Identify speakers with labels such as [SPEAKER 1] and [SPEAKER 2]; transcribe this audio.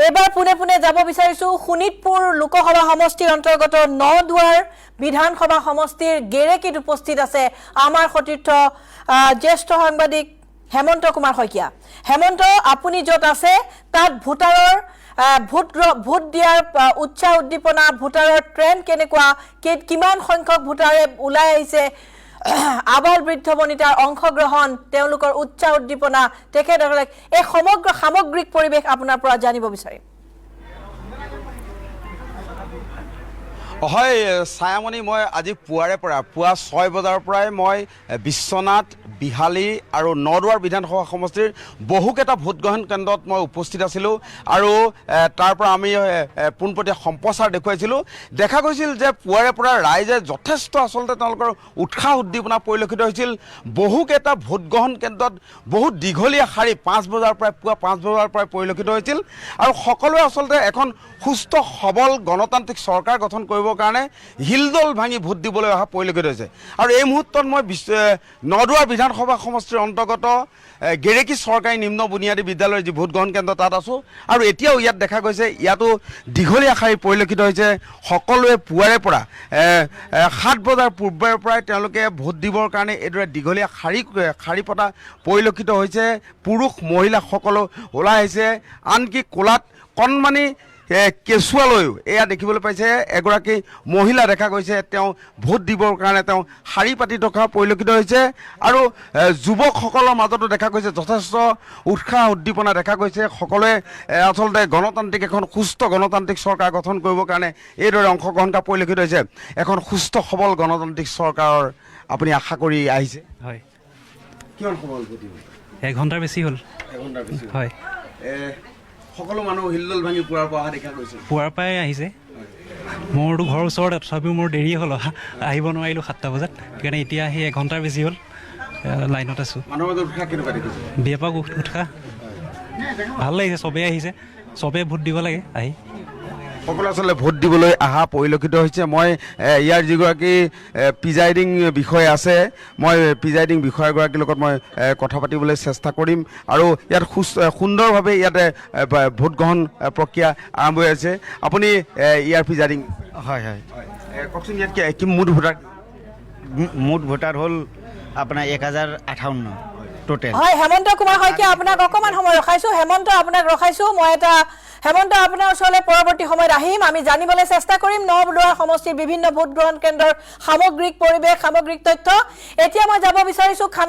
[SPEAKER 1] এবাৰ পুনে যাব বিচাৰিছো শোণিতপুৰ লোকসভা সমষ্টিৰ অন্তৰ্গত নদুৱাৰ বিধানসভা সমষ্টিৰ গেৰেকিত উপস্থিত আছে আমাৰ সতীৰ্থ জ্যেষ্ঠ সাংবাদিক হেমন্ত কুমাৰ শইকীয়া। হেমন্ত, আপুনি যত আছে তাত ভোটাৰৰ ভোট দিয়াৰ উৎসাহ উদ্দীপনা, ভোটাৰৰ ট্ৰেন্ড কেনেকুৱা, কিমান সংখ্যক ভোটাৰে ওলাই আহিছে, আবাল বৃদ্ধ বনিতাৰ অংশগ্ৰহণ, তেওঁলোকৰ উৎসাহ উদ্দীপনা, তেখেতসকলে এই সমগ্ৰ সামগ্ৰিক পৰিৱেশ আপোনাৰ পৰা জানিব বিচাৰিম।
[SPEAKER 2] হয় ছায়ামণি, মই আজি পুৱা 6 বজাৰ পৰাই মই বিশ্বনাথ, বিহালী আৰু নদুৱাৰ বিধানসভা সমষ্টিৰ বহুকেইটা ভোটগ্ৰহণ কেন্দ্ৰত মই উপস্থিত আছিলোঁ আৰু তাৰ পৰা আমি পোনপটীয়া সম্প্ৰচাৰ দেখুৱাইছিলোঁ। দেখা গৈছিল যে পুৱাৰে পৰা ৰাইজে যথেষ্ট আচলতে তেওঁলোকৰ উৎসাহ উদ্দীপনা পৰিলক্ষিত হৈছিল। বহুকেইটা ভোটগ্ৰহণ কেন্দ্ৰত বহুত দীঘলীয়া শাৰী 5 বজাৰ পৰাই পুৱা 5 বজাৰ পৰাই পৰিলক্ষিত হৈছিল আৰু সকলোৱে আচলতে এখন সুস্থ সবল গণতান্ত্ৰিক চৰকাৰ গঠন কৰিবৰ কাৰণে হিলদল ভাঙি ভোট দিবলৈ অহা পৰিলক্ষিত হৈছে। আৰু এই মুহূৰ্তত মই নদুৱাৰ বিধানসভা সমষ্টিৰ অন্তৰ্গত গেৰেকি চৰকাৰী নিম্ন বুনিয়াদী বিদ্যালয়ৰ যি ভোটগ্ৰহণ কেন্দ্ৰ তাত আছোঁ আৰু এতিয়াও ইয়াত দেখা গৈছে ইয়াতো দীঘলীয়া শাৰী পৰিলক্ষিত হৈছে। সকলোৱে পুৱাৰে পৰা 7 বজাৰ পূৰ্বেৰ পৰাই তেওঁলোকে ভোট দিবৰ কাৰণে এইদৰে দীঘলীয়া শাৰী পতা পৰিলক্ষিত হৈছে। পুৰুষ মহিলা সকলো ওলাই আহিছে, আনকি কোলাত কণমানি কেঁচুৱালৈও এয়া দেখিবলৈ পাইছে। এগৰাকী মহিলা দেখা গৈছে, তেওঁ ভোট দিবৰ কাৰণে তেওঁ শাৰী পাতি থকা পৰিলক্ষিত হৈছে আৰু যুৱকসকলৰ মাজতো দেখা গৈছে যথেষ্ট উৎসাহ উদ্দীপনা দেখা গৈছে। সকলোৱে আচলতে গণতান্ত্ৰিক এখন সুস্থ গণতান্ত্ৰিক চৰকাৰ গঠন কৰিবৰ কাৰণে এইদৰে অংশগ্ৰহণ কৰা পৰিলক্ষিত হৈছে। এখন সুস্থ সবল গণতান্ত্ৰিক চৰকাৰৰ আপুনি আশা কৰি আহিছে?
[SPEAKER 3] হয়।
[SPEAKER 2] কিমান সময় ভোট দিব?
[SPEAKER 3] 1 ঘণ্টাৰ বেছি হ'ল।
[SPEAKER 2] 1 ঘণ্টাৰ বেছি
[SPEAKER 3] হয়।
[SPEAKER 2] সকলো মানুহ হিলদল ভাঙি পুৱাৰ পৰা অহা দেখা গৈছে।
[SPEAKER 3] পুৱাৰ পৰাই আহিছে। মোৰতো ঘৰৰ ওচৰতে, তথাপিও মোৰ দেৰি হ'ল আহিব নোৱাৰিলোঁ 7টা বজাত, সেইকাৰণে এতিয়া আহি 1 ঘণ্টাৰ বেছি হ'ল লাইনত আছোঁ।
[SPEAKER 2] মানুহৰ মাজত উৎসাহ কেনেকুৱা দেখিছে?
[SPEAKER 3] ব্যাপক উৎসাহ, ভাল লাগিছে। চবেই আহিছে, চবেই ভোট দিব লাগে আহি।
[SPEAKER 2] সকলো আচলতে ভোট দিবলৈ অহা পৰিলক্ষিত হৈছে। মই ইয়াৰ যিগৰাকী প্ৰিজাইডিং বিষয়া আছে, মই প্ৰিজাইডিং বিষয়াগৰাকীৰ লগত মই কথা পাতিবলৈ চেষ্টা কৰিম আৰু ইয়াত সুন্দৰভাৱে ইয়াতে ভোটগ্ৰহণ প্ৰক্ৰিয়া আৰম্ভ হৈ আছে। আপুনি ইয়াৰ প্ৰিজাইডিং?
[SPEAKER 4] হয় হয়।
[SPEAKER 2] কওকচোন ইয়াত কি মুঠ ভোটাৰ
[SPEAKER 4] হ'ল আপোনাৰ 1058 টোটেল।
[SPEAKER 1] হয়, হেমন্ত কুমাৰ শইকীয়া, আপোনাক অকণমান সময় ৰখাইছোঁ। হেমন্ত, আপোনাক ৰখাইছোঁ। মই হেমন্ত, আপোনাৰ ওচৰলৈ পৰৱৰ্তী সময়ত আহিম, আমি জানিবলৈ চেষ্টা কৰিম নদুৱাৰ সমষ্টিৰ বিভিন্ন ভোটগ্ৰহণ কেন্দ্ৰৰ সামগ্ৰিক পৰিৱেশ, সামগ্ৰিক তথ্য। এতিয়া মই যাব বিচাৰিছোঁ খানা